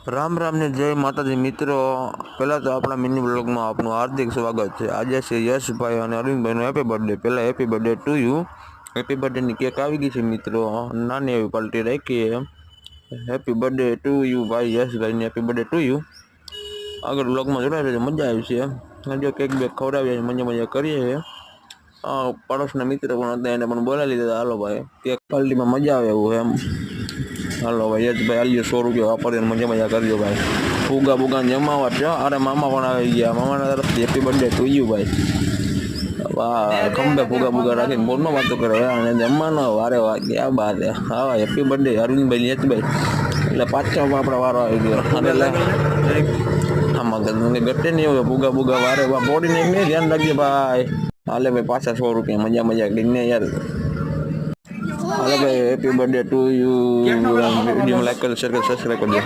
રામ રામ ને જય માતાજી મિત્રો। પહેલાં તો આપણા મિની બ્લોગમાં આપનું હાર્દિક સ્વાગત છે। આજે છે યશભાઈ અને અરવિંદભાઈનો હેપી બર્થડે। પહેલાં happy birthday to you. Happy બર્થડેની કેક આવી ગઈ છે મિત્રો, નાની એવી પાર્ટી રાખી છે। હેપી બર્થડે ટુ યુ ભાઈ યશભાઈને, હેપી બર્થડે ટુ યુ। આગળ બ્લોગમાં જોડાઈ રહેજો, મજા આવશે। જો કેક બેક ખવડાવીએ, મજા કરીએ। પડોશના મિત્ર પણ હતા, એને પણ બોલાવી લીધા। હાલો ભાઈ કેક પાર્ટીમાં મજા આવે એવું એમ। હાલો ભાઈ યશભાઈ આલ્યો 100 રૂપિયા વાપરીને મજા કરજો ભાઈ। ફુગા બુગા જમાવટ છે। અરે મામા પણ આવી ગયા, મામાના તરફથી હેપી બર્થડે ટુ યુ ભાઈ। વાહ ખંભે ફુગા બુગા રાખીને બોલનો વાતો કરે અને જમવાનો વારે વાહ ક્યાં બાત હે। હા હેપી બર્થડે અરવિંદભાઈ યશભાઈ। એટલે પાછો આપણો વારો આવી ગયો। એટલે આમાં ગટ્ટે નહીં હોય ફુગા બુગા વારે વાહ બોડીને એક નહીં ધ્યાન રાખજે ભાઈ। હાલે ભાઈ પાછા 100 રૂપિયા મજા કરીને યાર। હાલો ભાઈ happy birthday to you. Video like કરો, શેર કરો, સબસ્ક્રાઈબ કરજો।